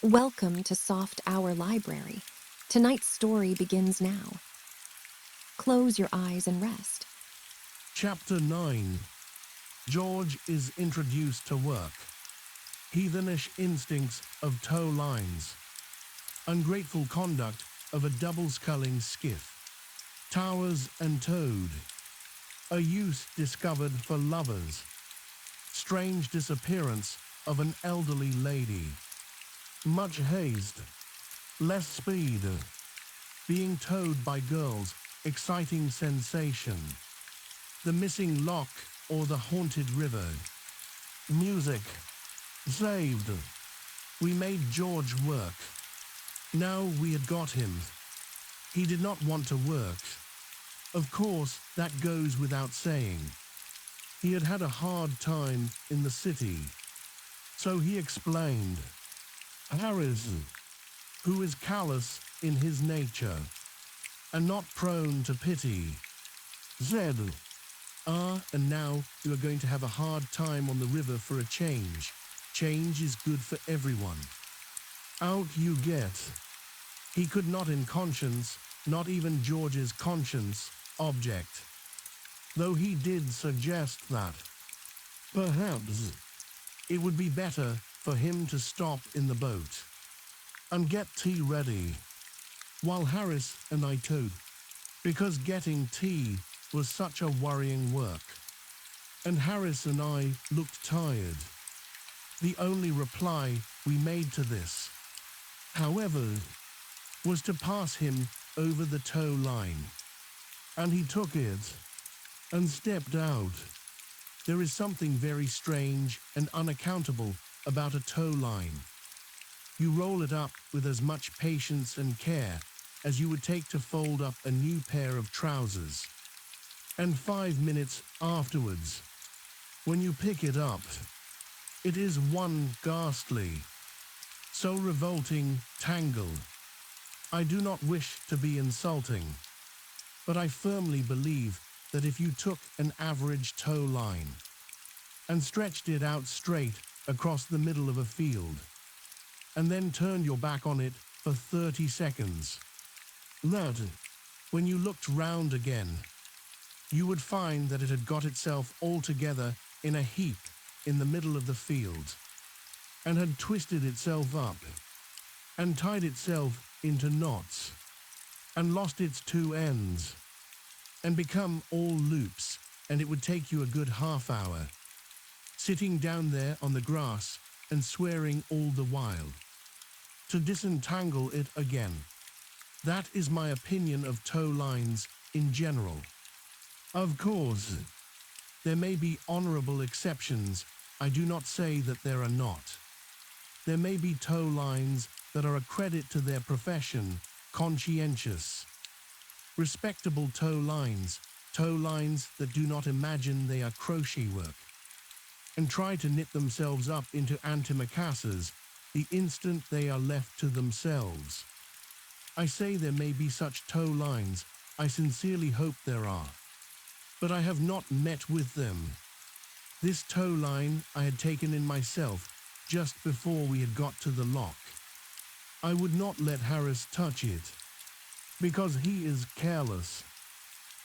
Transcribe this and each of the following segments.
Welcome to Soft Hour Library. Tonight's story begins now. Close your eyes and rest. Chapter 9. George is introduced to work. Heathenish instincts of tow lines. Ungrateful conduct of a double-sculling skiff. Towers and Toad. A use discovered for lovers. Strange disappearance of an elderly lady. Much haste. Less speed. Being towed by girls. Exciting sensation. The missing lock or the haunted river. Music. Saved. We made George work. Now we had got him. He did not want to work. Of course, that goes without saying. He had had a hard time in the city. So he explained. Harris, who is callous in his nature, and not prone to pity, said, and now you are going to have a hard time on the river for a change. Change is good for everyone. Out you get. He could not in conscience, not even George's conscience, object. Though he did suggest that, perhaps, it would be better for him to stop in the boat and get tea ready, while Harris and I towed, because getting tea was such a worrying work, and Harris and I looked tired. The only reply we made to this, however, was to pass him over the tow line, and he took it and stepped out. There is something very strange and unaccountable about a tow line. You roll it up with as much patience and care as you would take to fold up a new pair of trousers. And 5 minutes afterwards, when you pick it up, it is one ghastly, so revolting tangle. I do not wish to be insulting, but I firmly believe that if you took an average tow line and stretched it out straight across the middle of a field, and then turned your back on it for 30 seconds, that, when you looked round again, you would find that it had got itself all together in a heap in the middle of the field, and had twisted itself up, and tied itself into knots, and lost its two ends, and become all loops, and it would take you a good half-hour, sitting down there on the grass and swearing all the while, to disentangle it again. That is my opinion of tow lines in general. Of course, there may be honorable exceptions. I do not say that there are not. There may be tow lines that are a credit to their profession, conscientious. Respectable tow lines that do not imagine they are crochet work, and try to knit themselves up into antimacassars the instant they are left to themselves. I say there may be such tow lines. I sincerely hope there are. But I have not met with them. This tow line I had taken in myself just before we had got to the lock. I would not let Harris touch it, because he is careless.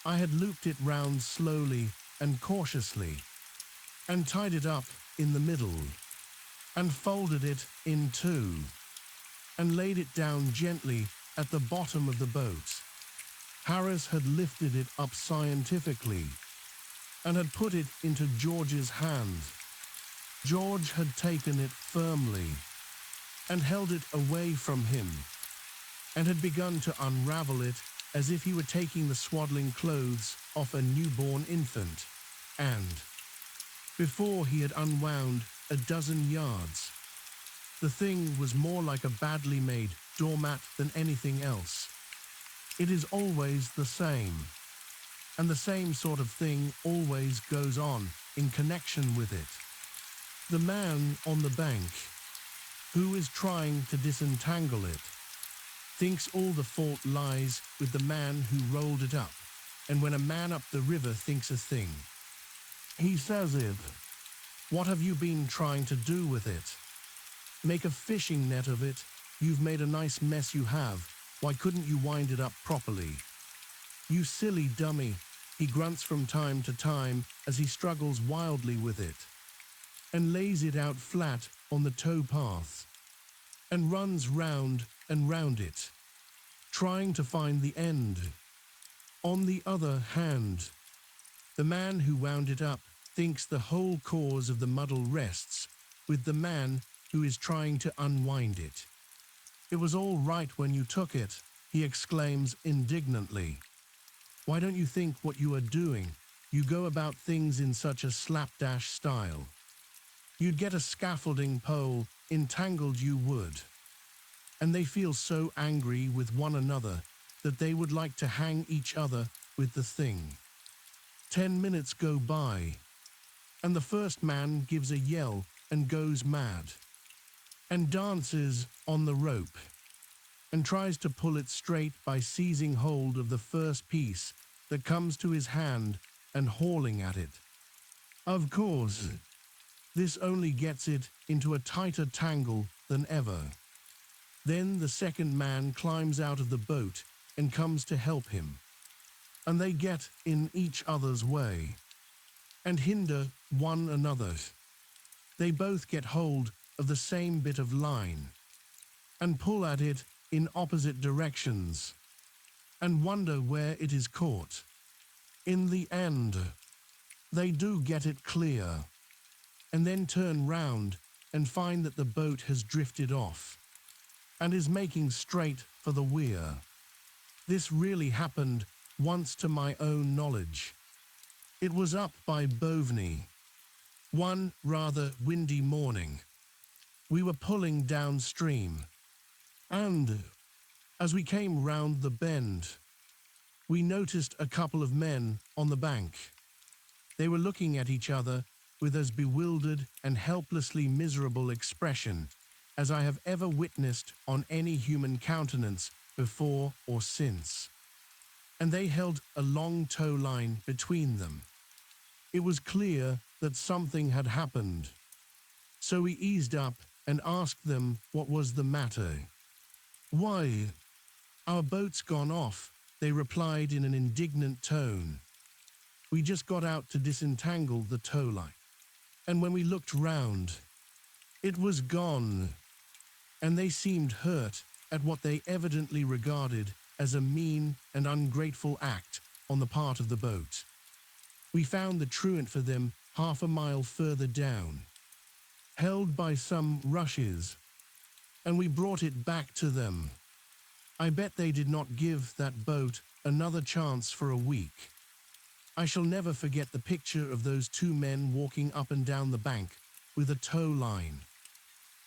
I had looped it round slowly and cautiously, and tied it up in the middle, and folded it in two, and laid it down gently at the bottom of the boat. Harris had lifted it up scientifically, and had put it into George's hand. George had taken it firmly, and held it away from him, and had begun to unravel it as if he were taking the swaddling clothes off a newborn infant, and, before he had unwound a dozen yards, the thing was more like a badly made doormat than anything else. It is always the same, and the same sort of thing always goes on in connection with it. The man on the bank, who is trying to disentangle it, thinks all the fault lies with the man who rolled it up, and when a man up the river thinks a thing, he says it. What have you been trying to do with it? Make a fishing net of it. You've made a nice mess you have. Why couldn't you wind it up properly? You silly dummy, he grunts from time to time as he struggles wildly with it, and lays it out flat on the tow path, and runs round and round it, trying to find the end. On the other hand, the man who wound it up thinks the whole cause of the muddle rests with the man who is trying to unwind it. It was all right when you took it, he exclaims indignantly. Why don't you think what you are doing? You go about things in such a slapdash style. You'd get a scaffolding pole, entangled you would. And they feel so angry with one another that they would like to hang each other with the thing. 10 minutes go by, and the first man gives a yell and goes mad, and dances on the rope, and tries to pull it straight by seizing hold of the first piece that comes to his hand and hauling at it. Of course, this only gets it into a tighter tangle than ever. Then the second man climbs out of the boat and comes to help him, and they get in each other's way and hinder one another. They both get hold of the same bit of line and pull at it in opposite directions and wonder where it is caught. In the end, they do get it clear and then turn round and find that the boat has drifted off and is making straight for the weir. This really happened once to my own knowledge. It was up by Boveney, one rather windy morning. We were pulling downstream, and as we came round the bend, we noticed a couple of men on the bank. They were looking at each other with as bewildered and helplessly miserable expression as I have ever witnessed on any human countenance before or since. And they held a long tow line between them. It was clear that something had happened. So we eased up and asked them what was the matter. Why, our boat's gone off, they replied in an indignant tone. We just got out to disentangle the tow line, and when we looked round, it was gone, and they seemed hurt at what they evidently regarded as a mean and ungrateful act on the part of the boat. We found the truant for them half a mile further down, held by some rushes, and we brought it back to them. I bet they did not give that boat another chance for a week. I shall never forget the picture of those two men walking up and down the bank with a tow line,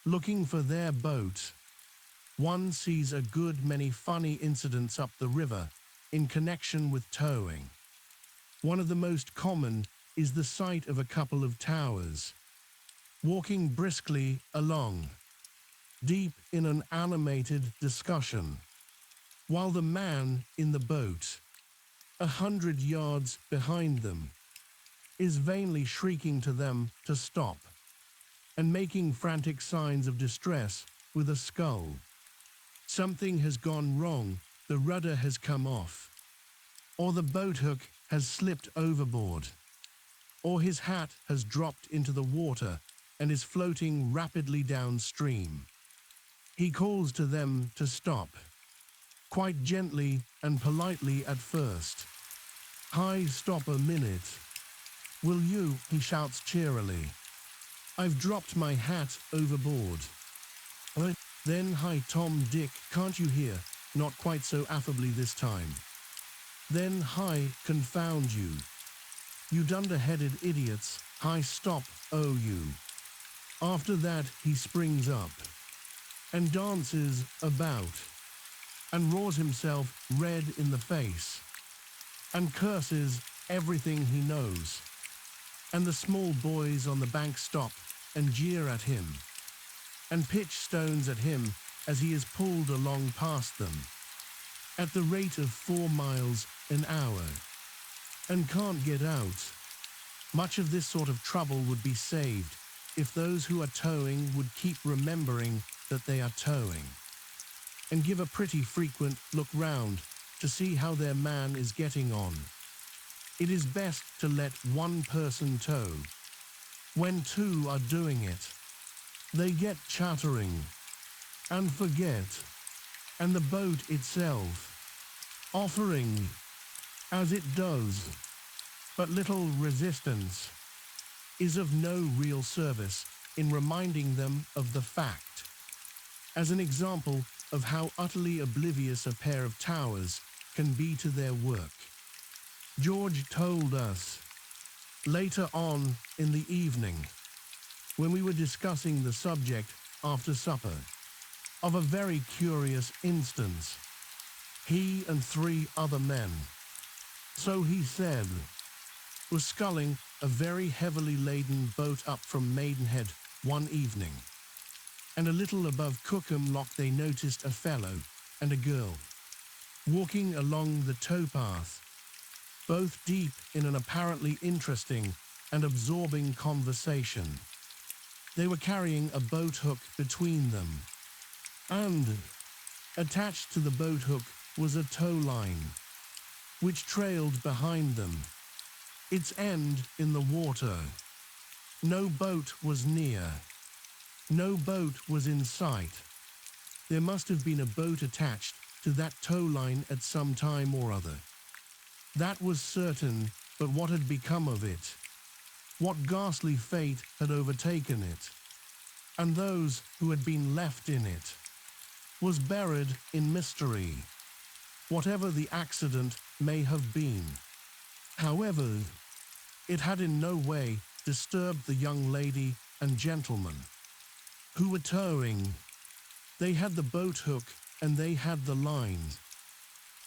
looking for their boat. One sees a good many funny incidents up the river in connection with towing. One of the most common is the sight of a couple of towers walking briskly along, deep in an animated discussion, while the man in the boat, 100 yards behind them, is vainly shrieking to them to stop and making frantic signs of distress with a skull. Something has gone wrong, the rudder has come off, or the boat hook has slipped overboard, or his hat has dropped into the water and is floating rapidly downstream. He calls to them to stop, quite gently and politely at first. Hi, stop a minute. Will you? He shouts cheerily. I've dropped my hat overboard. Then, hi, Tom, Dick, can't you hear? Not quite so affably this time. Then, hi, confound you. You dunderheaded idiots, hi, stop, oh you. After that, he springs up and dances about and roars himself red in the face and curses everything he knows. And the small boys on the bank stop and jeer at him and pitch stones at him as he is pulled along past them at the rate of 4 miles an hour and can't get out. Much of this sort of trouble would be saved if those who are towing would keep remembering that they are towing, and give a pretty frequent look round to see how their man is getting on. It is best to let one person tow. When two are doing it, they get chattering and forget, and the boat itself, offering, as it does, but little resistance, is of no real service in reminding them of the fact. As an example of how utterly oblivious a pair of towers can be to their work, George told us, later on in the evening, when we were discussing the subject after supper, of a very curious instance. He and 3 other men, so he said, were sculling a very heavily laden boat up from Maidenhead one evening, and a little above Cookham Lock they noticed a fellow and a girl walking along the towpath, both deep in an apparently interesting and absorbing conversation. They were carrying a boat hook between them, and attached to the boat hook was a tow line, which trailed behind them, its end in the water. No boat was near. No boat was in sight. There must have been a boat attached to that tow line at some time or other. That was certain, but what had become of it? What ghastly fate had overtaken it, and those who had been left in it, was buried in mystery, whatever the accident may have been. However, it had in no way disturbed the young lady and gentleman who were towing. They had the boat hook and they had the line,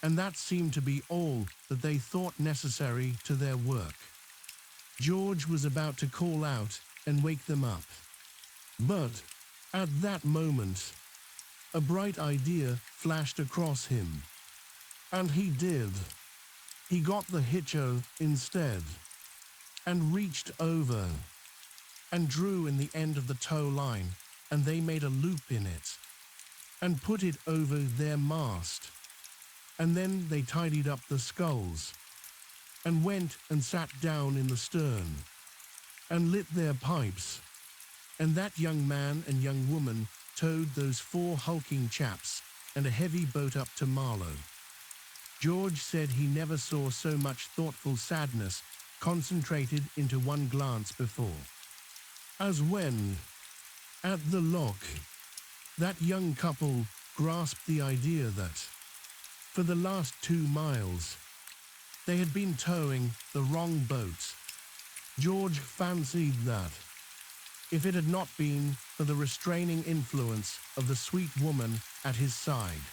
and that seemed to be all that they thought necessary to their work. George was about to call out and wake them up, but at that moment, a bright idea flashed across him, and he did. He got the hitcher instead, and reached over, and drew in the end of the tow line, and they made a loop in it, and put it over their mast, and then they tidied up the sculls, and went and sat down in the stern, and lit their pipes, and that young man and young woman towed those 4 hulking chaps and a heavy boat up to Marlow. George said he never saw so much thoughtful sadness concentrated into one glance before, as when, at the lock, that young couple grasped the idea that, for the last 2 miles, they had been towing the wrong boat. George fancied that, if it had not been for the restraining influence of the sweet woman at his side,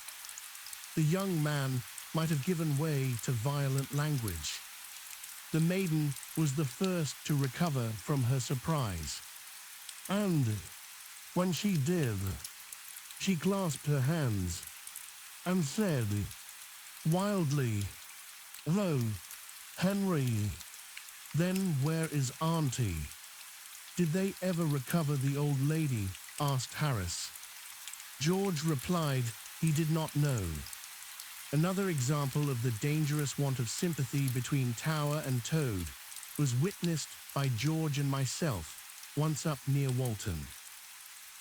the young man might have given way to violent language. The maiden was the first to recover from her surprise, and when she did, she clasped her hands and said, wildly, "Oh, Henry, then where is Auntie?" "Did they ever recover the old lady?" asked Harris. George replied he did not know. Another example of the dangerous want of sympathy between tower and towed was witnessed by George and myself once up near Walton.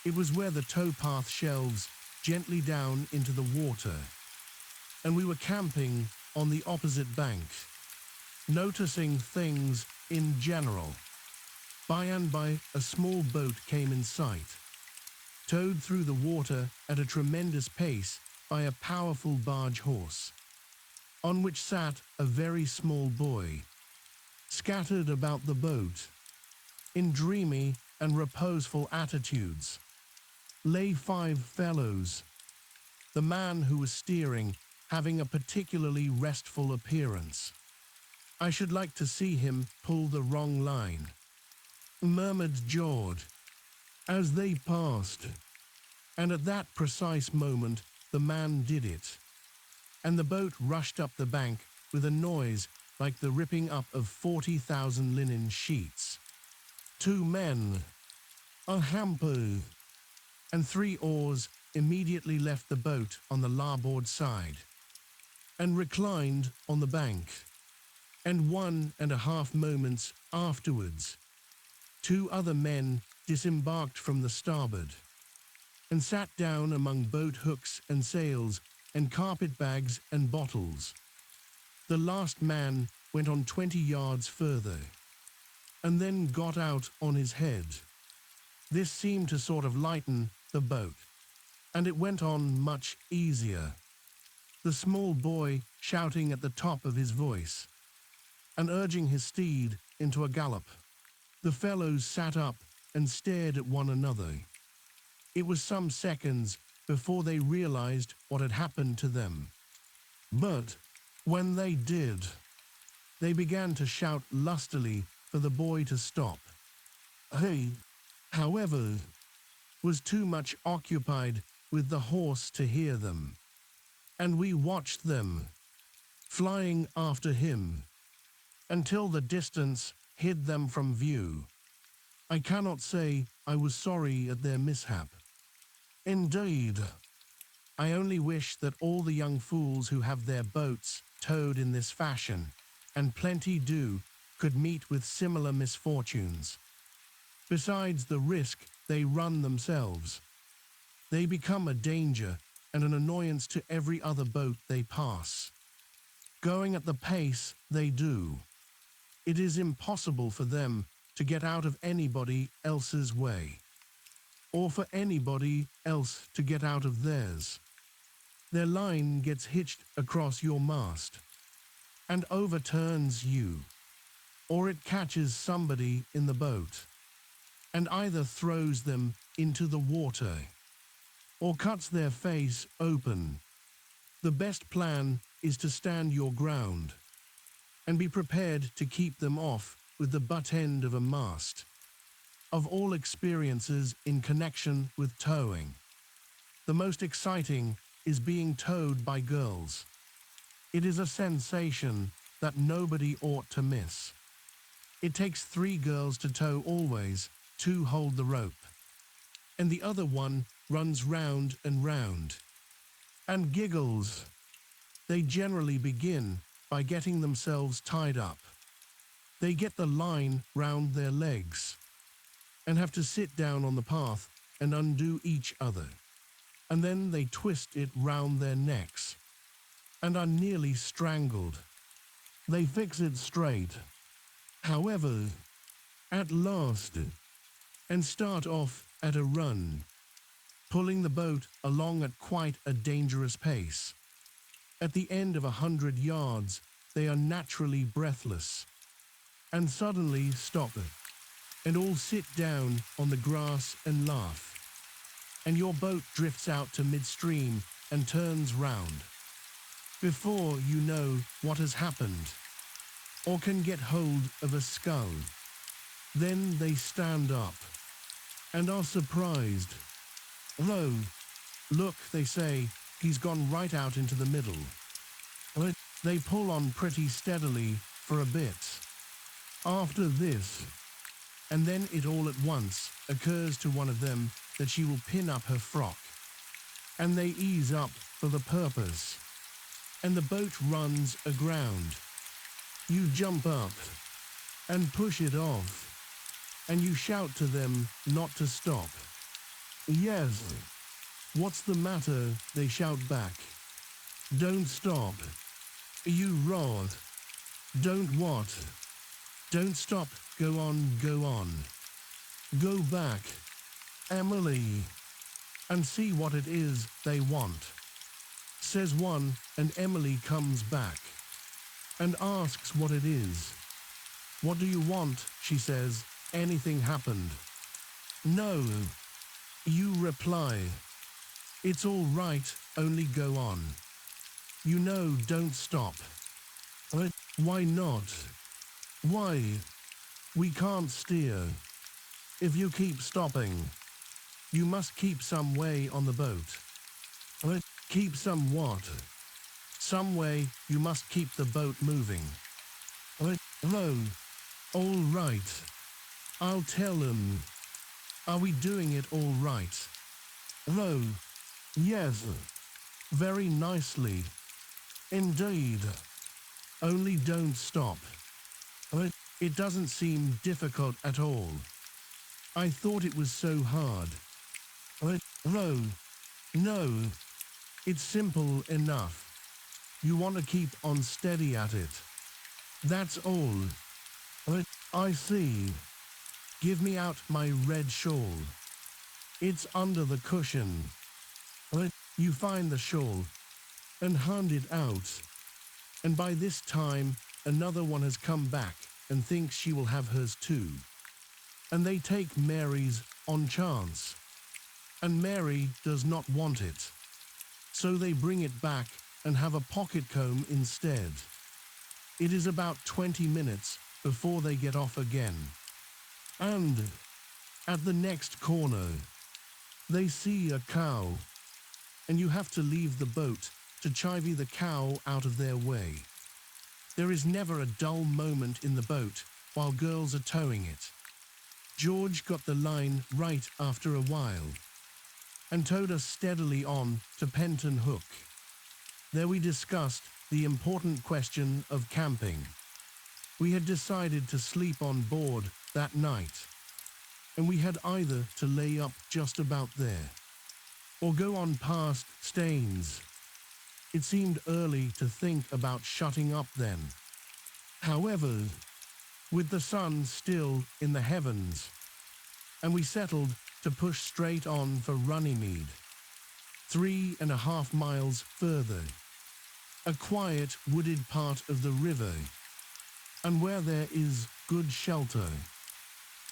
It was where the towpath shelves gently down into the water, and we were camping on the opposite bank, noticing things in general. By and by, a small boat came in sight, towed through the water at a tremendous pace by a powerful barge horse, on which sat a very small boy. Scattered about the boat, in dreamy and reposeful attitudes, lay 5 fellows, the man who was steering having a particularly restful appearance. "I should like to see him pull the wrong line," murmured George, as they passed, and at that precise moment the man did it, and the boat rushed up the bank with a noise like the ripping up of 40,000 linen sheets. 2 men, a hamper, and 3 oars immediately left the boat on the larboard side and reclined on the bank. And 1.5 moments afterwards, 2 other men disembarked from the starboard and sat down among boat hooks and sails and carpet bags and bottles. The last man went on 20 yards further and then got out on his head. This seemed to sort of lighten the boat, and it went on much easier. The small boy shouting at the top of his voice and urging his steed into a gallop. The fellows sat up and stared at one another. It was some seconds before they realized what had happened to them. But when they did, they began to shout lustily for the boy to stop. He, however, was too much occupied with the horse to hear them, and we watched them, flying after him, until the distance hid them from view. I cannot say I was sorry at their mishap. Indeed, I only wish that all the young fools who have their boats towed in this fashion, and plenty do, could meet with similar misfortunes. Besides the risk they run themselves, they become a danger and an annoyance to every other boat they pass. Going at the pace they do, it is impossible for them to get out of anybody else's way, or for anybody else to get out of theirs. Their line gets hitched across your mast and overturns you, or it catches somebody in the boat and either throws them into the water or cuts their face open. The best plan is to stand your ground and be prepared to keep them off with the butt end of a mast. Of all experiences in connection with towing, the most exciting is being towed by girls. It is a sensation that nobody ought to miss. It takes 3 girls to tow always, 2 hold the rope, and the other one runs round and round and giggles. They generally begin by getting themselves tied up. They get the line round their legs and have to sit down on the path and undo each other, and then they twist it round their necks and are nearly strangled. They fix it straight, however, at last, and start off at a run, pulling the boat along at quite a dangerous pace. At the end of 100 yards, they are naturally breathless and suddenly stop and all sit down on the grass and laugh, and your boat drifts out to midstream and turns round. Before you know what has happened, or can get hold of a scull, then they stand up and are surprised. Lo, look, they say, he's gone right out into the middle. They pull on pretty steadily for a bit after this, and then it all at once occurs to one of them that she will pin up her frock, and they ease up for the purpose, and the boat runs aground. You jump up and push it off, and you shout to them not to stop. Yes, what's the matter? They shout back. Don't stop. You roar. Don't what? Don't stop. Go on, go on. Go back, Emily, and see what it is they want, says one, and Emily comes back and asks what it is. What do you want? She says. Anything happened? No. You reply. It's all right, only go on. You know, don't stop. Why not? Why? We can't steer. If you keep stopping, you must keep some way on the boat. Keep some what? Some way you must keep the boat moving. No. All right. I'll tell them. Are we doing it all right? No. Yes. Very nicely. Indeed. Only don't stop. It doesn't seem difficult at all. I thought it was so hard. No. No. It's simple enough. You want to keep on steady at it. That's all. I see. Give me out my red shawl. It's under the cushion. You find the shawl and hand it out. And by this time, another one has come back and thinks she will have hers too. And they take Mary's on chance. And Mary does not want it. So they bring it back and have a pocket comb instead. It is about 20 minutes before they get off again. And at the next corner, they see a cow, and you have to leave the boat to chivvy the cow out of their way. There is never a dull moment in the boat while girls are towing it. George got the line right after a while and towed us steadily on to Penton Hook. There we discussed the important question of camping. We had decided to sleep on board that night, and we had either to lay up just about there or go on past Staines. It seemed early to think about shutting up then. However, with the sun still in the heavens, and we settled to push straight on for Runnymede, 3.5 miles further, a quiet wooded part of the river, and where there is good shelter.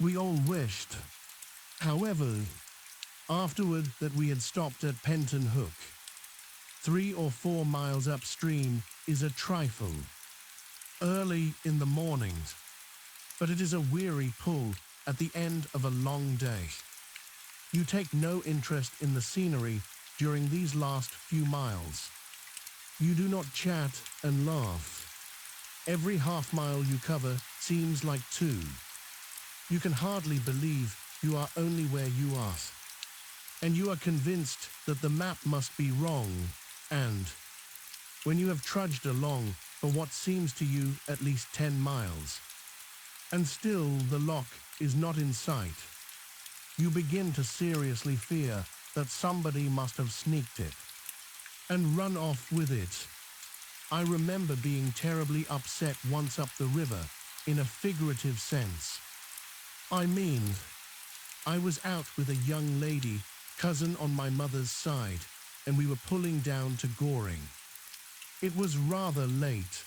We all wished, however, afterward that we had stopped at Penton Hook. 3 or 4 miles upstream is a trifle, early in the mornings, but it is a weary pull at the end of a long day. You take no interest in the scenery during these last few miles. You do not chat and laugh. Every half mile you cover seems like 2. You can hardly believe you are only where you are, and you are convinced that the map must be wrong, and when you have trudged along for what seems to you at least 10 miles, and still the lock is not in sight, you begin to seriously fear that somebody must have sneaked it and run off with it. I remember being terribly upset once up the river in a figurative sense. I mean, I was out with a young lady, cousin on my mother's side, and we were pulling down to Goring. It was rather late,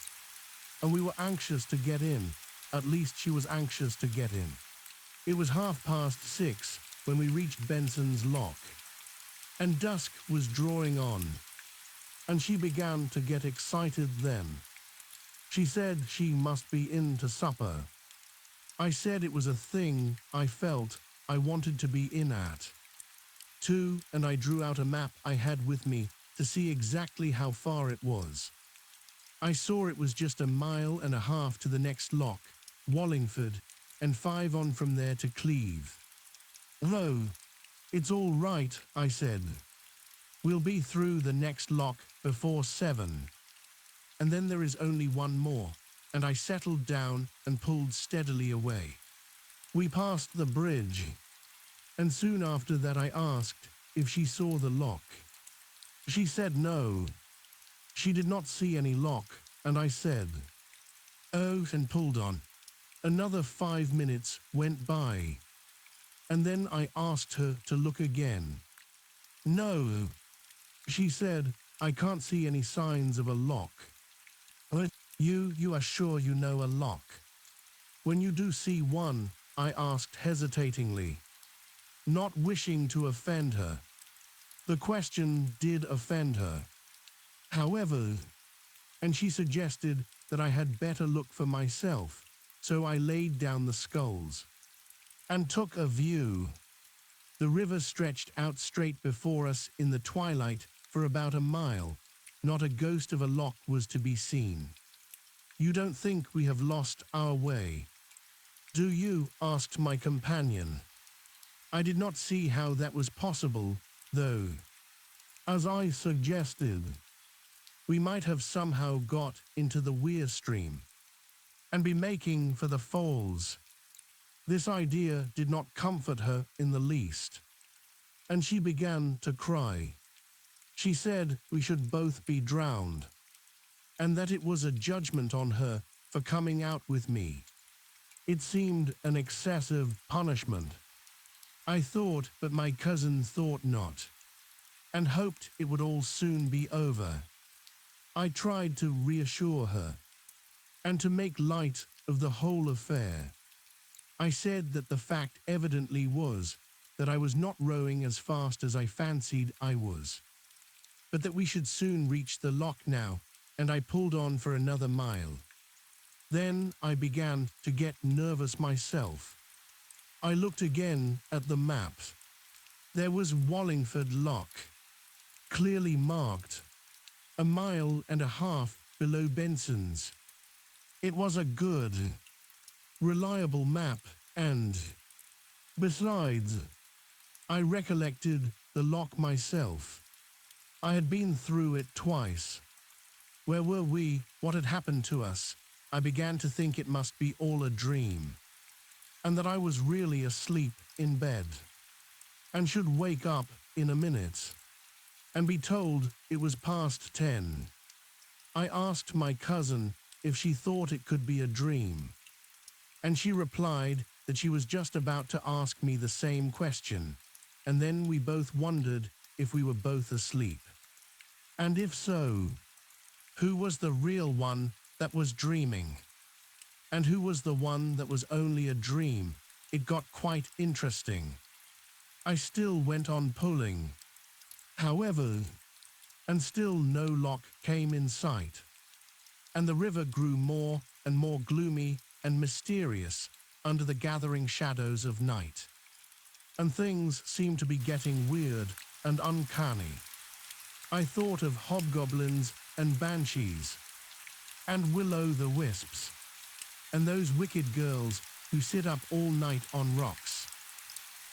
and we were anxious to get in. At least she was anxious to get in. It was 6:30 when we reached Benson's Lock, and dusk was drawing on, and she began to get excited then. She said she must be in to supper. I said it was a thing I felt I wanted to be in at, too, and I drew out a map I had with me to see exactly how far it was. I saw it was just 1.5 miles to the next lock, Wallingford, and 5 on from there to Cleve. No, it's all right, I said. We'll be through the next lock before 7. And then there is only one more, and I settled down and pulled steadily away. We passed the bridge, and soon after that I asked if she saw the lock. She said no. She did not see any lock, and I said, "Oh," and pulled on. Another 5 minutes went by, and then I asked her to look again. No. She said, "I can't see any signs of a lock." But you are sure you know a lock? When you do see one, I asked hesitatingly, not wishing to offend her. The question did offend her, however, and she suggested that I had better look for myself, so I laid down the sculls and took a view. The river stretched out straight before us in the twilight for about 1 mile. Not a ghost of a lock was to be seen. You don't think we have lost our way, do you? Asked my companion. I did not see how that was possible, though. As I suggested, we might have somehow got into the weir stream and be making for the falls. This idea did not comfort her in the least, and she began to cry. She said we should both be drowned, and that it was a judgment on her for coming out with me. It seemed an excessive punishment. I thought, but my cousin thought not, and hoped it would all soon be over. I tried to reassure her, and to make light of the whole affair. I said that the fact evidently was that I was not rowing as fast as I fancied I was, but that we should soon reach the loch now, and I pulled on for another mile. Then I began to get nervous myself. I looked again at the map. There was Wallingford Loch, clearly marked, 1.5 miles below Benson's. It was a good, reliable map, and, besides, I recollected the loch myself. I had been through it twice. Where were we? What had happened to us? I began to think it must be all a dream, and that I was really asleep in bed, and should wake up in a minute, and be told it was past 10. I asked my cousin if she thought it could be a dream, and she replied that she was just about to ask me the same question, and then we both wondered if we were both asleep. And if so, who was the real one that was dreaming? And who was the one that was only a dream? It got quite interesting. I still went on pulling, however, and still no loch came in sight, and the river grew more and more gloomy and mysterious under the gathering shadows of night, and things seemed to be getting weird and uncanny. I thought of hobgoblins and banshees, and will-o'-the-wisps, and those wicked girls who sit up all night on rocks,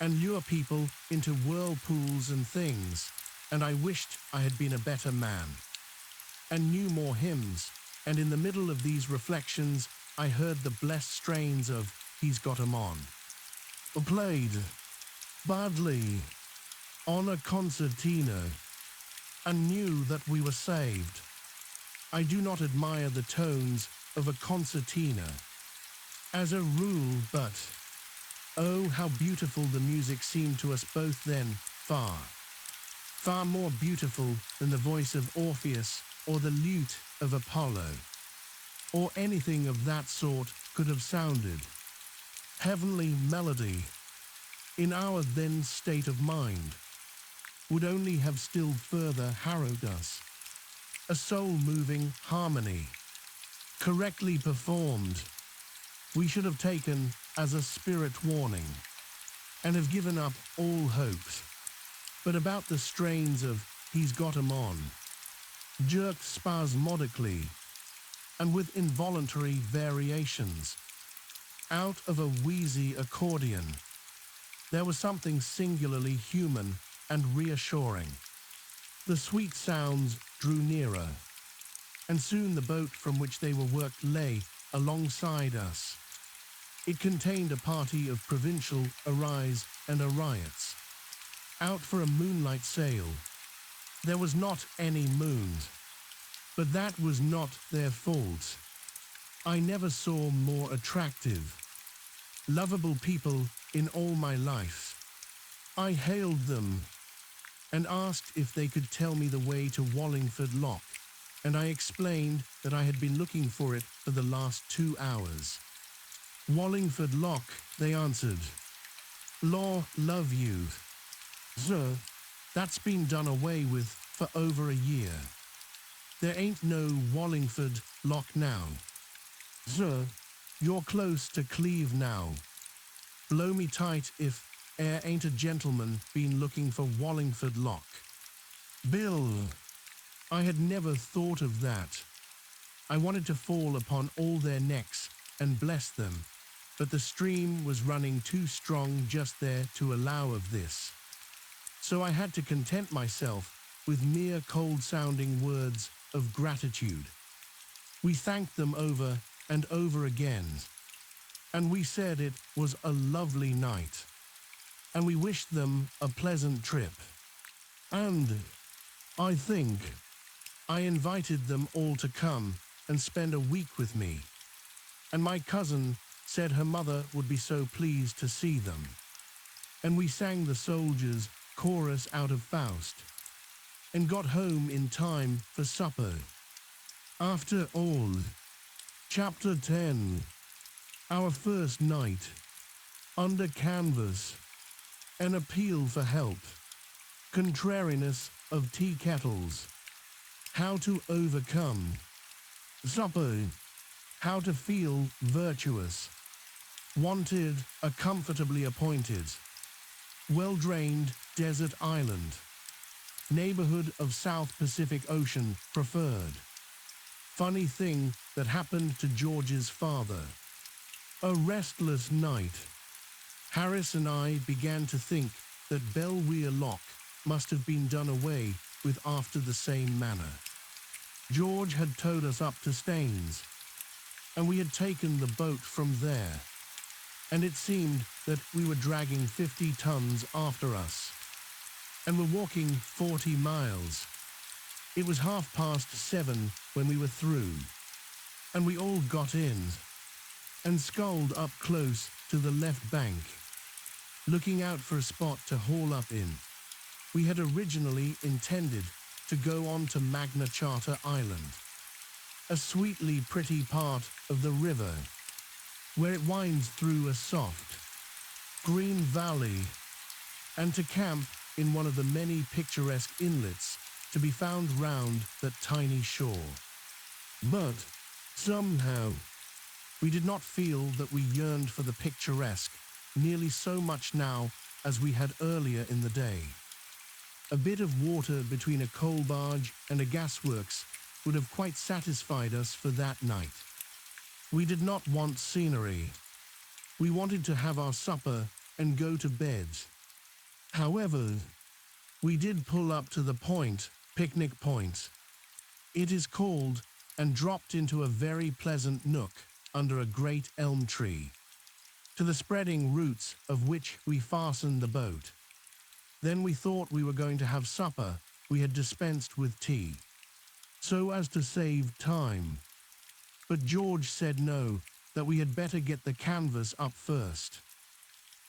and lure people into whirlpools and things, and I wished I had been a better man, and knew more hymns, and in the middle of these reflections I heard the blessed strains of He's Got 'Em On, played badly on a concertina, and knew that we were saved. I do not admire the tones of a concertina as a rule, but oh, how beautiful the music seemed to us both then, far more beautiful than the voice of Orpheus or the lute of Apollo, or anything of that sort could have sounded. Heavenly melody, in our then state of mind, would only have still further harrowed us. A soul-moving harmony, correctly performed, we should have taken as a spirit warning, and have given up all hopes. But about the strains of He's Got 'Em On, jerked spasmodically, and with involuntary variations, out of a wheezy accordion, there was something singularly human and reassuring. The sweet sounds drew nearer, and soon the boat from which they were worked lay alongside us. It contained a party of provincial arise and ariots, out for a moonlight sail. There was not any moon, but that was not their fault. I never saw more attractive, lovable people in all my life. I hailed them and asked if they could tell me the way to Wallingford Loch, and I explained that I had been looking for it for the last 2 hours. Wallingford Loch, they answered. Law love you, sir, that's been done away with for over a year. There ain't no Wallingford Loch now. Sir, you're close to Cleve now. Blow me tight if ain't a gentleman been looking for Wallingford Loch. Bill, I had never thought of that. I wanted to fall upon all their necks and bless them, but the stream was running too strong just there to allow of this. So I had to content myself with mere cold-sounding words of gratitude. We thanked them over and over again, and we said it was a lovely night, and we wished them a pleasant trip. And I think I invited them all to come and spend a week with me, and my cousin said her mother would be so pleased to see them. And we sang the soldiers' chorus out of Faust, and got home in time for supper. After all, Chapter 10, our first night, under canvas, an appeal for help, contrariness of tea kettles, how to overcome, supper, how to feel virtuous, wanted a comfortably appointed, well-drained desert island, neighborhood of South Pacific Ocean preferred. Funny thing that happened to George's father. A restless night. Harris and I began to think that Belweir Lock must have been done away with after the same manner. George had towed us up to Staines, and we had taken the boat from there, and it seemed that we were dragging 50 tons after us, and were walking 40 miles. It was 7:30 when we were through, and we all got in and sculled up close to the left bank, looking out for a spot to haul up in. We had originally intended to go on to Magna Charta Island, a sweetly pretty part of the river, where it winds through a soft, green valley, and to camp in one of the many picturesque inlets to be found round that tiny shore. But somehow, we did not feel that we yearned for the picturesque nearly so much now as we had earlier in the day. A bit of water between a coal barge and a gasworks would have quite satisfied us for that night. We did not want scenery. We wanted to have our supper and go to bed. However, we did pull up to the picnic point. It is called, and dropped into a very pleasant nook under a great elm tree, to the spreading roots of which we fastened the boat. Then we thought we were going to have supper. We had dispensed with tea, so as to save time. But George said no, that we had better get the canvas up first,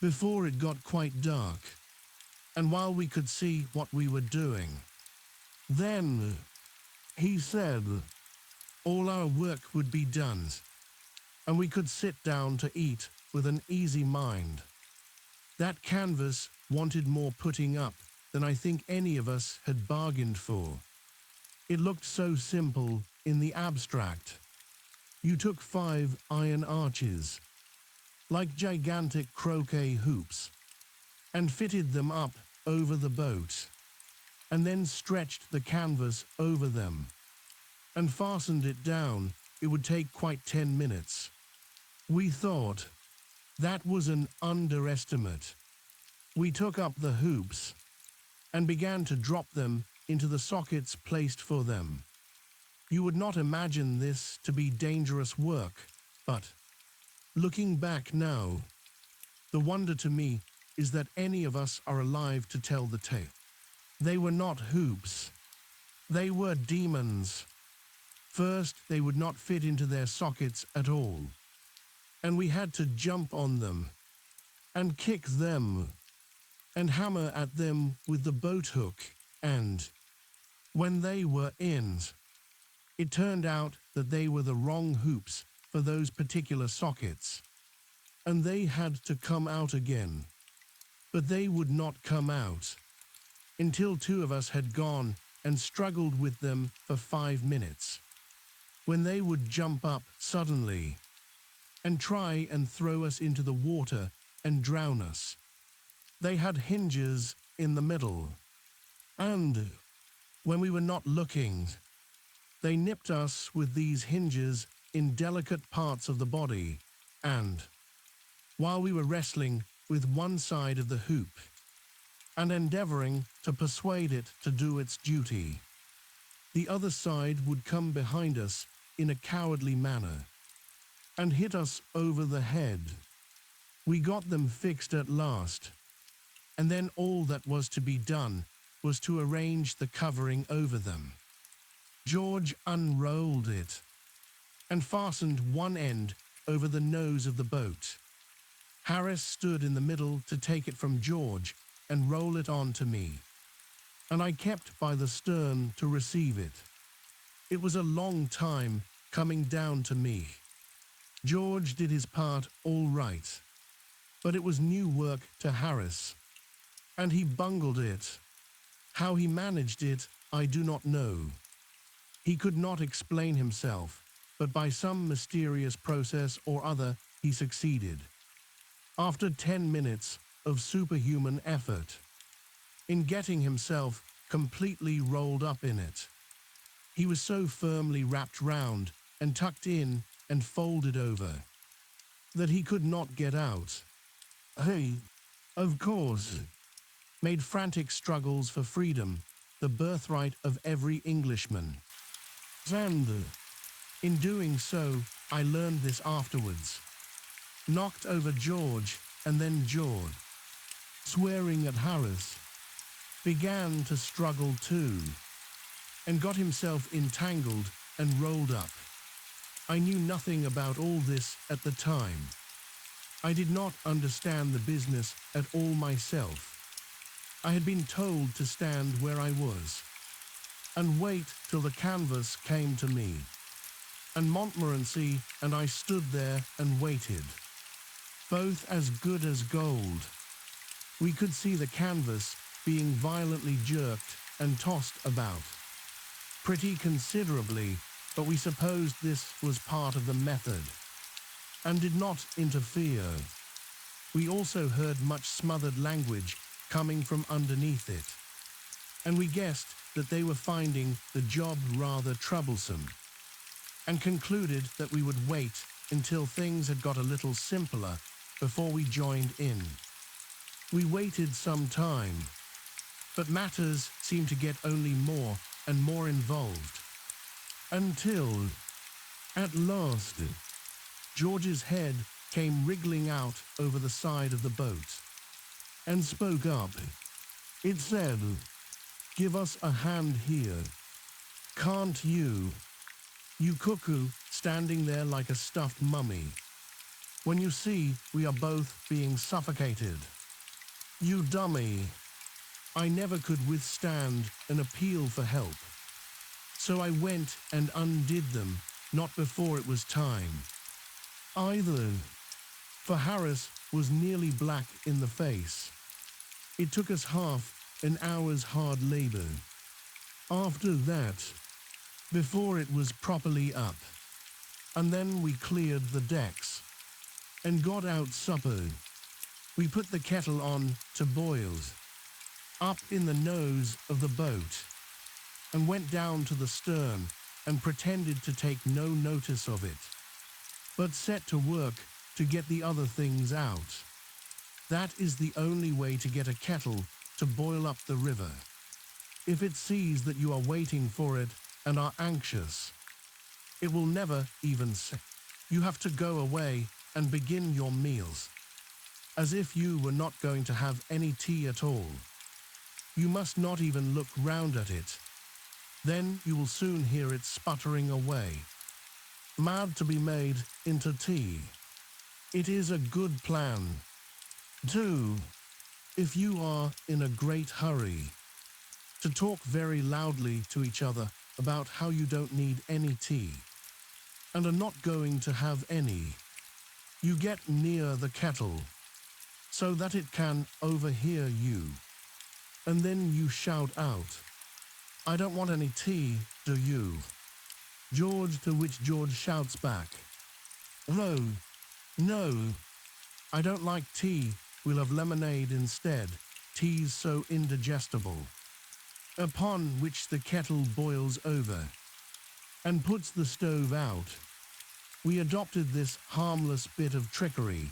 before it got quite dark, and while we could see what we were doing. Then, he said, all our work would be done, and we could sit down to eat with an easy mind. That canvas wanted more putting up than I think any of us had bargained for. It looked so simple in the abstract. You took 5 iron arches, like gigantic croquet hoops, and fitted them up over the boat, and then stretched the canvas over them, and fastened it down. It would take quite 10 minutes. We thought that was an underestimate. We took up the hoops and began to drop them into the sockets placed for them. You would not imagine this to be dangerous work, but looking back now, the wonder to me is that any of us are alive to tell the tale. They were not hoops. They were demons. First, they would not fit into their sockets at all, and we had to jump on them and kick them and hammer at them with the boat hook, and when they were in, it turned out that they were the wrong hoops for those particular sockets, and they had to come out again. But they would not come out until 2 of us had gone and struggled with them for 5 minutes, when they would jump up suddenly and try and throw us into the water and drown us. They had hinges in the middle, and when we were not looking, they nipped us with these hinges in delicate parts of the body, and while we were wrestling with one side of the hoop and endeavoring to persuade it to do its duty. The other side would come behind us in a cowardly manner and hit us over the head. We got them fixed at last, and then all that was to be done was to arrange the covering over them. George unrolled it and fastened one end over the nose of the boat. Harris stood in the middle to take it from George and roll it on to me, and I kept by the stern to receive it. It was a long time coming down to me. George did his part all right, but it was new work to Harris, and he bungled it. How he managed it, I do not know. He could not explain himself, but by some mysterious process or other he succeeded. After 10 minutes of superhuman effort, in getting himself completely rolled up in it. He was so firmly wrapped round and tucked in and folded over that he could not get out. He, of course, made frantic struggles for freedom, the birthright of every Englishman. And in doing so, I learned this afterwards. Knocked over George and then George, swearing at Harris, began to struggle too, and got himself entangled and rolled up. I knew nothing about all this at the time. I did not understand the business at all myself. I had been told to stand where I was, and wait till the canvas came to me. And Montmorency and I stood there and waited, both as good as gold. We could see the canvas being violently jerked and tossed about, pretty considerably, but we supposed this was part of the method, and did not interfere. We also heard much smothered language coming from underneath it, and we guessed that they were finding the job rather troublesome, and concluded that we would wait until things had got a little simpler before we joined in. We waited some time, but matters seemed to get only more and more involved, until, at last, George's head came wriggling out over the side of the boat, and spoke up. It said, "Give us a hand here. Can't you? You cuckoo standing there like a stuffed mummy, when you see we are both being suffocated. You dummy." I never could withstand an appeal for help, so I went and undid them, not before it was time, either, for Harris was nearly black in the face. It took us half an hour's hard labor. After that, before it was properly up, and then we cleared the decks and got out supper. We put the kettle on to boil, up in the nose of the boat, and went down to the stern and pretended to take no notice of it, but set to work to get the other things out. That is the only way to get a kettle to boil up the river. If it sees that you are waiting for it and are anxious, it will never even say. You have to go away and begin your meals, as if you were not going to have any tea at all. You must not even look round at it. Then you will soon hear it sputtering away, mad to be made into tea. It is a good plan. 2. If you are in a great hurry, to talk very loudly to each other about how you don't need any tea, and are not going to have any. You get near the kettle, so that it can overhear you, and then you shout out, "I don't want any tea, do you?" George, to which George shouts back, "No, no, I don't like tea, we'll have lemonade instead, tea's so indigestible." Upon which the kettle boils over, and puts the stove out. We adopted this harmless bit of trickery,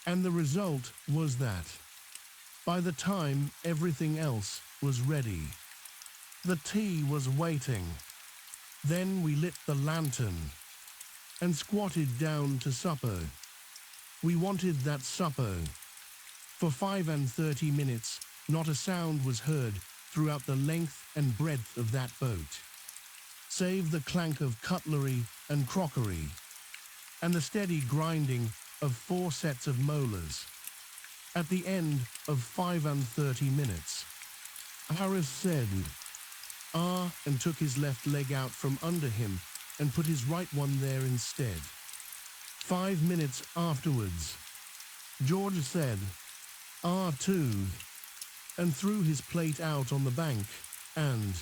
And the result was that, by the time everything else was ready, the tea was waiting. Then we lit the lantern and squatted down to supper. We wanted that supper. For 5:30, not a sound was heard throughout the length and breadth of that boat, save the clank of cutlery and crockery, and the steady grinding of 4 sets of molars. At the end of 5:30, Harris said, "Ah," and took his left leg out from under him and put his right one there instead. 5 minutes afterwards, George said, "Ah, too," and threw his plate out on the bank, and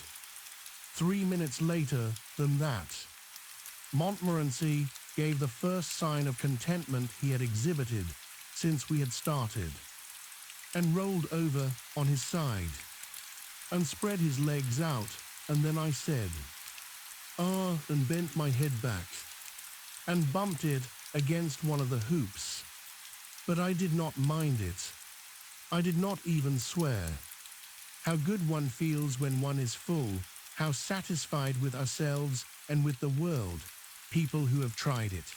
3 minutes later than that, Montmorency gave the first sign of contentment he had exhibited since we had started, and rolled over on his side, and spread his legs out, and then I said, "Ah," and bent my head back, and bumped it against one of the hoops. But I did not mind it. I did not even swear. How good one feels when one is full, how satisfied with ourselves and with the world, people who have tried it.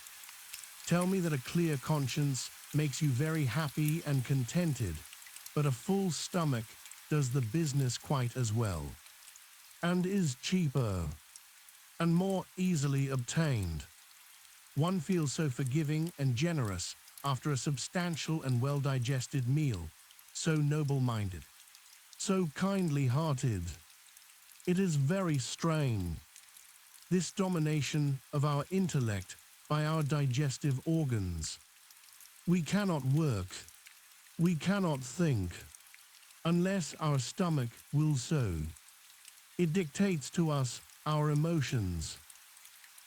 Tell me that a clear conscience makes you very happy and contented, but a full stomach does the business quite as well, and is cheaper, and more easily obtained. One feels so forgiving and generous after a substantial and well-digested meal, so noble-minded, so kindly-hearted. It is very strange, this domination of our intellect by our digestive organs. We cannot work, we cannot think, unless our stomach will so. It dictates to us our emotions,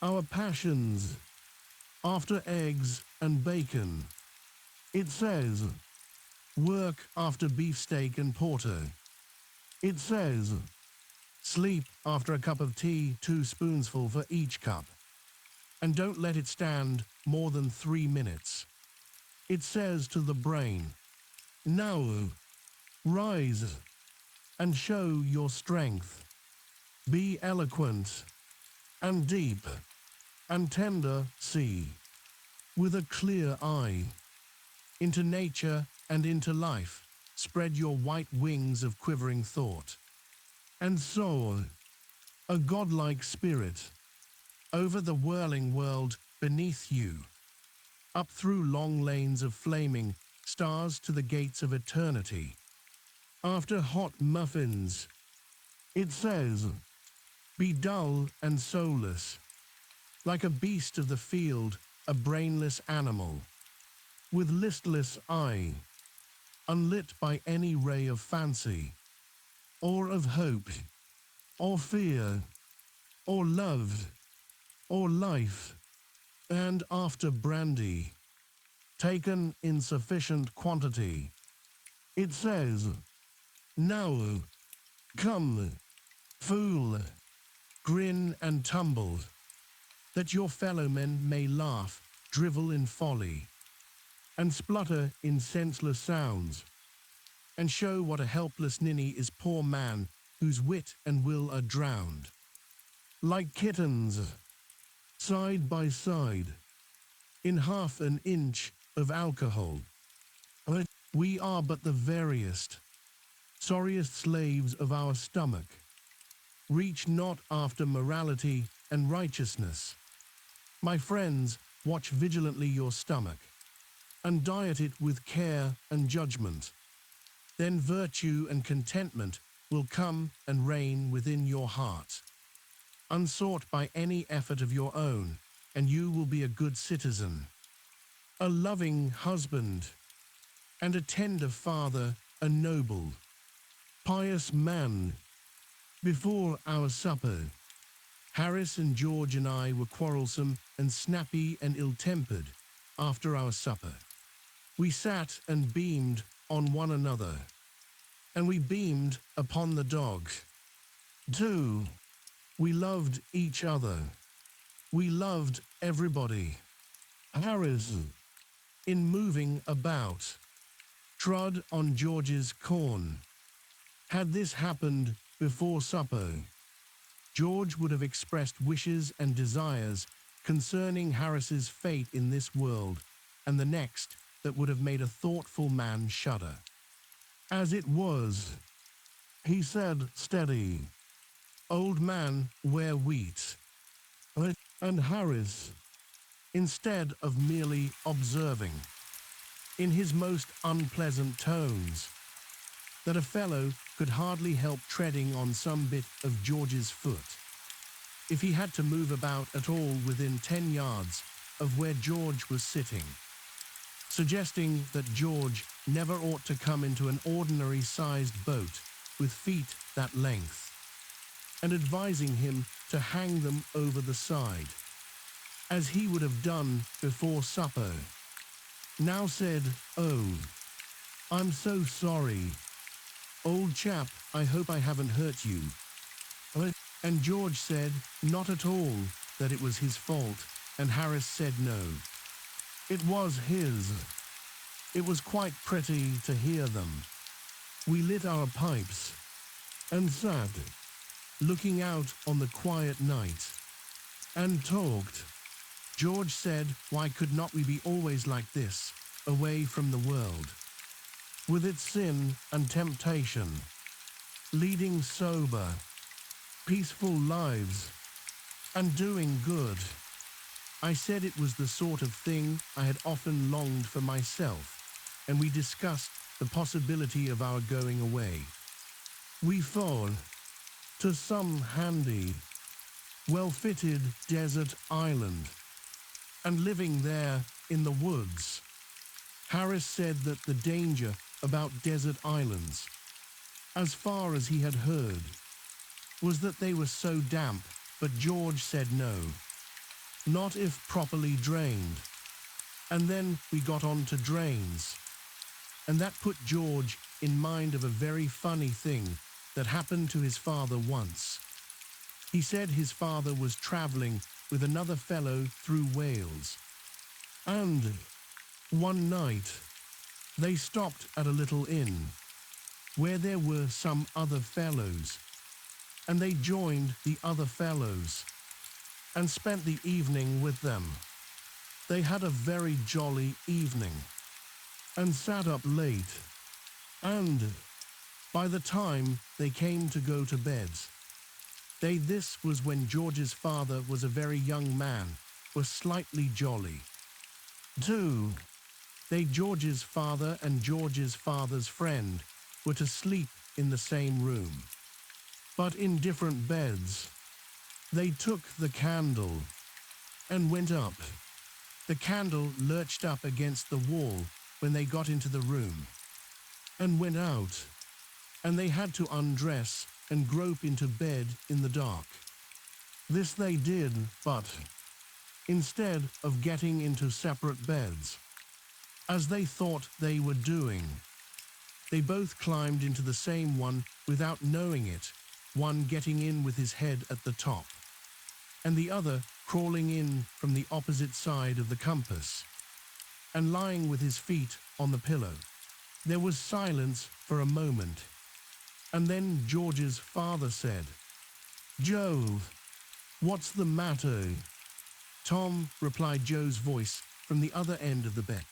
our passions. After eggs and bacon, it says, work after beefsteak and porter. It says, sleep after a cup of tea, 2 spoonsful for each cup, and don't let it stand more than 3 minutes. It says to the brain, now, rise and show your strength. Be eloquent and deep and tender, see, with a clear eye, into nature and into life, spread your white wings of quivering thought, and soar, a godlike spirit, over the whirling world beneath you, up through long lanes of flaming stars to the gates of eternity. After hot muffins, it says, be dull and soulless, like a beast of the field, a brainless animal, with listless eye, unlit by any ray of fancy, or of hope, or fear, or love, or life, and after brandy, taken in sufficient quantity. It says, now, come, fool, grin and tumble, that your fellow men may laugh, drivel in folly, and splutter in senseless sounds, and show what a helpless ninny is poor man whose wit and will are drowned. Like kittens, side by side, in half an inch of alcohol. But we are but the veriest, sorriest slaves of our stomach. Reach not after morality and righteousness. My friends, watch vigilantly your stomach, and diet it with care and judgment. Then virtue and contentment will come and reign within your heart, unsought by any effort of your own, and you will be a good citizen, a loving husband, and a tender father, a noble, pious man. Before our supper, Harris and George and I were quarrelsome and snappy and ill-tempered after our supper. We sat and beamed on one another, and we beamed upon the dog. Too, we loved each other. We loved everybody. Harris in moving about, trod on George's corn. Had this happened before supper, George would have expressed wishes and desires concerning Harris's fate in this world and the next that would have made a thoughtful man shudder. As it was, he said, "Steady, old man, wear wheat." And Harris, instead of merely observing, in his most unpleasant tones, that a fellow could hardly help treading on some bit of George's foot, if he had to move about at all within 10 yards of where George was sitting, suggesting that George never ought to come into an ordinary-sized boat with feet that length, and advising him to hang them over the side, as he would have done before supper, now said, "Oh, I'm so sorry. Old chap, I hope I haven't hurt you." And George said not at all, that it was his fault, and Harris said no. It was his. It was quite pretty to hear them. We lit our pipes and sat, looking out on the quiet night, and talked. George said, why could not we be always like this, away from the world, with its sin and temptation, leading sober, peaceful lives, and doing good. I said it was the sort of thing I had often longed for myself, and we discussed the possibility of our going away. We fall to some handy, well-fitted desert island, and living there in the woods. Harris said that the danger about desert islands, as far as he had heard, was that they were so damp, but George said no, not if properly drained. And then we got on to drains, and that put George in mind of a very funny thing that happened to his father once. He said his father was travelling with another fellow through Wales, and one night they stopped at a little inn where there were some other fellows, and they joined the other fellows and spent the evening with them. They had a very jolly evening and sat up late, and by the time they came to go to bed, this was when George's father was a very young man, was slightly jolly. George's father and George's father's friend were to sleep in the same room, but in different beds. They took the candle and went up. The candle lurched up against the wall when they got into the room, and went out, and they had to undress and grope into bed in the dark. This they did, but instead of getting into separate beds, as they thought they were doing, they both climbed into the same one without knowing it, one getting in with his head at the top, and the other crawling in from the opposite side of the compass, and lying with his feet on the pillow. There was silence for a moment, and then George's father said, "Joe, what's the matter?" "Tom," replied Joe's voice from the other end of the bed.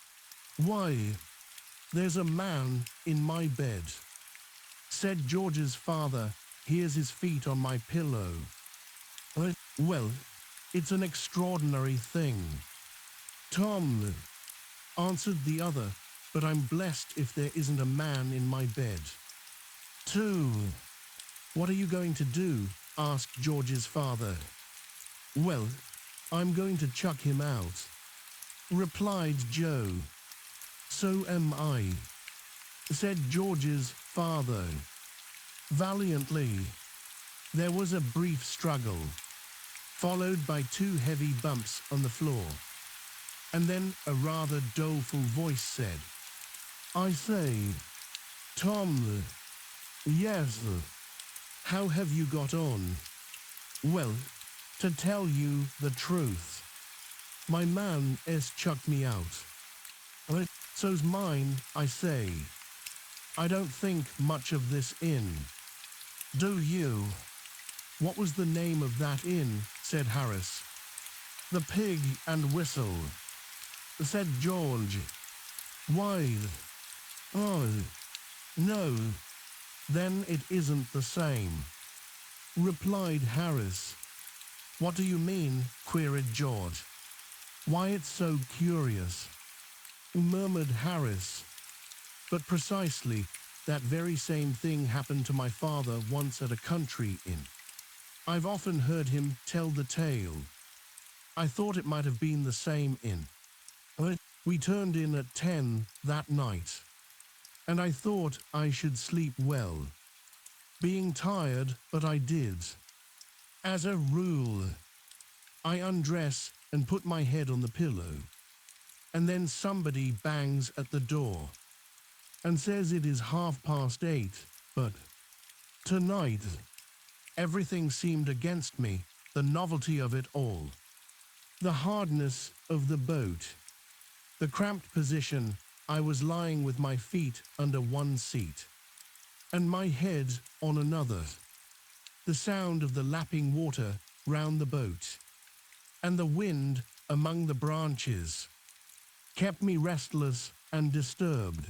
"Why, there's a man in my bed," said George's father. "Here's his feet on my pillow." "Well, it's an extraordinary thing, Tom," answered the other, "but I'm blessed if there isn't a man in my bed." "What are you going to do?" asked George's father. "Well, I'm going to chuck him out," replied Joe. "So am I," said George's father. Valiantly. There was a brief struggle, followed by 2 heavy bumps on the floor, and then a rather doleful voice said, "I say, Tom." "Yes." "How have you got on?" "Well, to tell you the truth, my man has chucked me out." So's mine, I say. I don't think much of this inn. Do you? What was the name of that inn? Said Harris. The Pig and Whistle, said George. Why? Oh, no, then it isn't the same, replied Harris. What do you mean? Queried George. Why, it's so curious, murmured Harris. But precisely that very same thing happened to my father once at a country inn. I've often heard him tell the tale. I thought it might have been the same inn. We turned in at 10 that night, and I thought I should sleep well. Being tired, but I did. As a rule, I undress and put my head on the pillow, and then somebody bangs at the door and says it is 8:30, but tonight everything seemed against me, the novelty of it all, the hardness of the boat, the cramped position. I was lying with my feet under one seat and my head on another, the sound of the lapping water round the boat and the wind among the branches kept me restless and disturbed.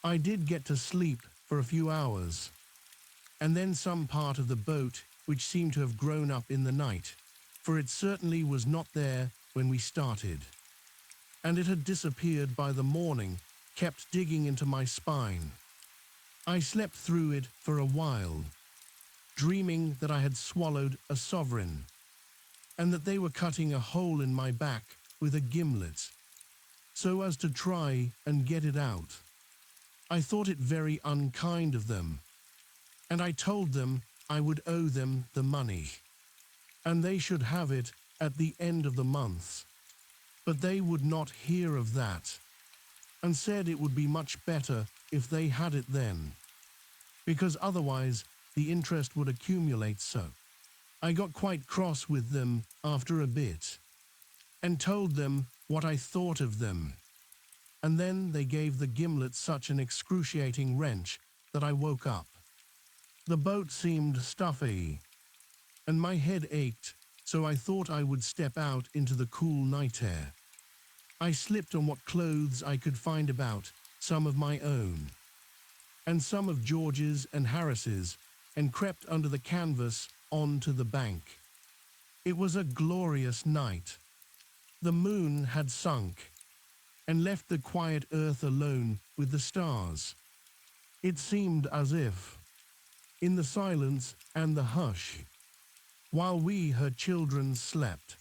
I did get to sleep for a few hours, and then some part of the boat which seemed to have grown up in the night, for it certainly was not there when we started, and it had disappeared by the morning, kept digging into my spine. I slept through it for a while, dreaming that I had swallowed a sovereign, and that they were cutting a hole in my back with a gimlet, so as to try and get it out. I thought it very unkind of them, and I told them I would owe them the money, and they should have it at the end of the month. But they would not hear of that, and said it would be much better if they had it then, because otherwise the interest would accumulate so. I got quite cross with them after a bit, and told them what I thought of them, and then they gave the gimlet such an excruciating wrench that I woke up. The boat seemed stuffy, and my head ached, so I thought I would step out into the cool night air. I slipped on what clothes I could find about, some of my own, and some of George's and Harris's, and crept under the canvas on to the bank. It was a glorious night. The moon had sunk, and left the quiet earth alone with the stars. It seemed as if, in the silence and the hush, while we, her children, slept,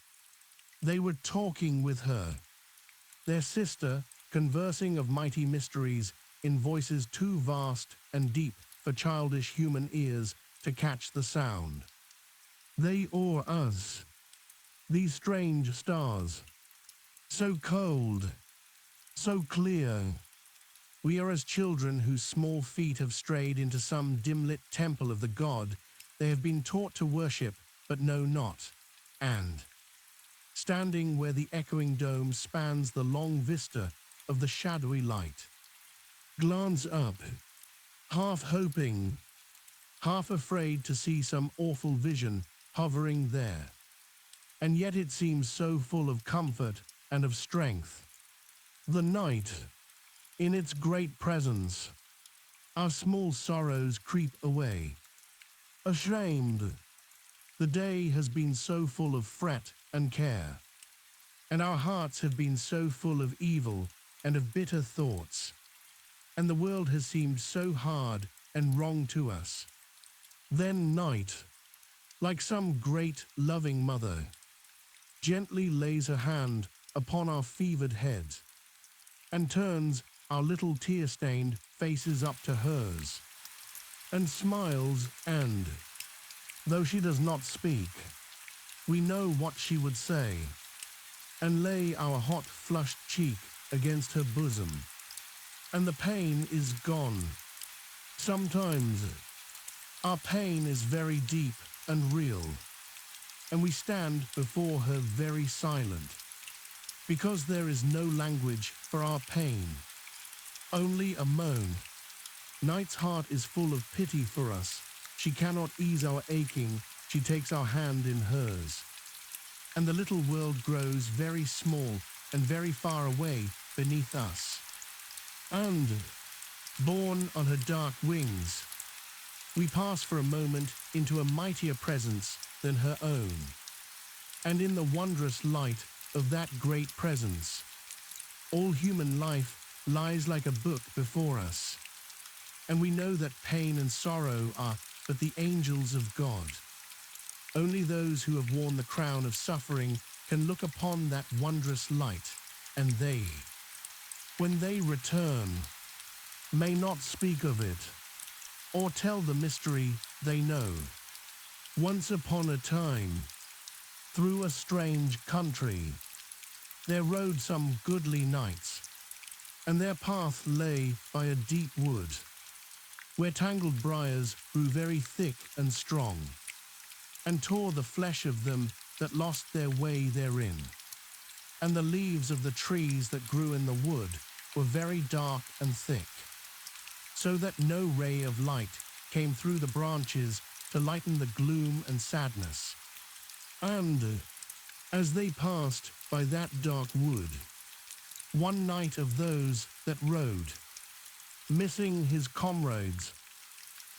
they were talking with her, their sister, conversing of mighty mysteries in voices too vast and deep for childish human ears to catch the sound. They or us, these strange stars, so cold, so clear. We are as children whose small feet have strayed into some dim-lit temple of the god they have been taught to worship but know not, and, standing where the echoing dome spans the long vista of the shadowy light, glance up, half hoping, half afraid to see some awful vision hovering there. And yet it seems so full of comfort and of strength. The night, in its great presence, our small sorrows creep away. Ashamed, the day has been so full of fret and care, and our hearts have been so full of evil and of bitter thoughts, and the world has seemed so hard and wrong to us. Then night, like some great loving mother, gently lays her hand upon our fevered head, and turns our little tear-stained faces up to hers, and smiles, and, though she does not speak, we know what she would say, and lay our hot flushed cheek against her bosom, and the pain is gone. Sometimes our pain is very deep and real, and we stand before her very silent, because there is no language for our pain, only a moan. Night's heart is full of pity for us. She cannot ease our aching, she takes our hand in hers. And the little world grows very small and very far away beneath us. And, borne on her dark wings, we pass for a moment into a mightier presence than her own. And in the wondrous light of that great presence, all human life lies like a book before us. And we know that pain and sorrow are but the angels of God. Only those who have worn the crown of suffering can look upon that wondrous light, and they, when they return, may not speak of it, or tell the mystery they know. Once upon a time, through a strange country, there rode some goodly knights, and their path lay by a deep wood, where tangled briars grew very thick and strong, and tore the flesh of them that lost their way therein. And the leaves of the trees that grew in the wood were very dark and thick, so that no ray of light came through the branches to lighten the gloom and sadness. And as they passed by that dark wood, one knight of those that rode, missing his comrades,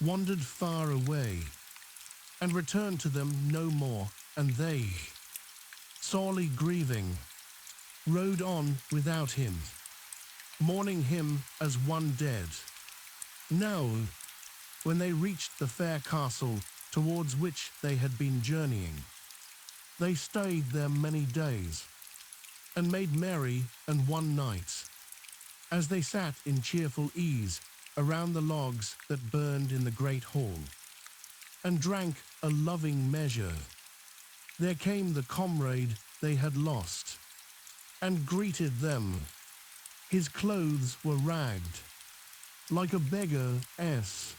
wandered far away, and returned to them no more, and they, sorely grieving, rode on without him, mourning him as one dead. Now, when they reached the fair castle towards which they had been journeying, they stayed there many days, and made merry and one night, as they sat in cheerful ease around the logs that burned in the great hall, and drank a loving measure. There came the comrade they had lost, and greeted them. His clothes were ragged, like a beggar's,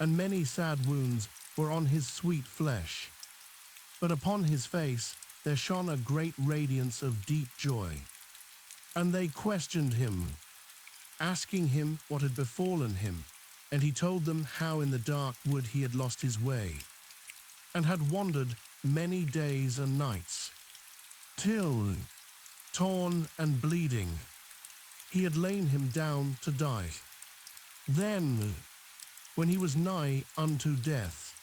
and many sad wounds were on his sweet flesh. But upon his face there shone a great radiance of deep joy. And they questioned him, asking him what had befallen him, and he told them how in the dark wood he had lost his way, and had wandered many days and nights, till, torn and bleeding, he had lain him down to die. Then, when he was nigh unto death,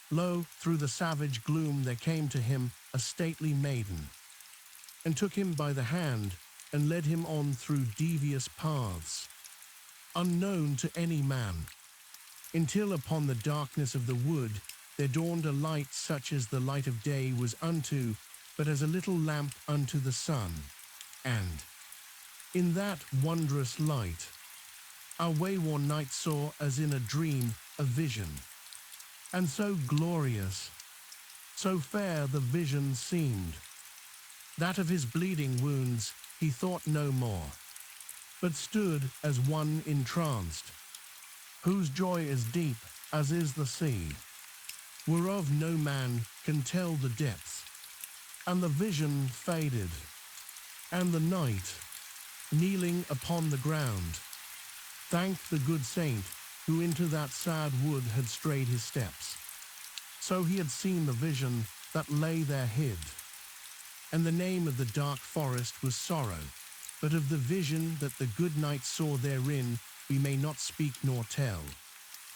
lo, through the savage gloom there came to him a stately maiden, and took him by the hand, and led him on through devious paths, unknown to any man, until upon the darkness of the wood there dawned a light such as the light of day was unto, but as a little lamp unto the sun. And in that wondrous light our wayworn knight saw as in a dream a vision, and so glorious, so fair the vision seemed, that of his bleeding wounds he thought no more, but stood as one entranced, whose joy is deep as is the sea, whereof no man can tell the depth. And the vision faded, and the knight, kneeling upon the ground, thanked the good saint who into that sad wood had strayed his steps. So he had seen the vision that lay there hid, and the name of the dark forest was Sorrow, but of the vision that the good knight saw therein we may not speak nor tell.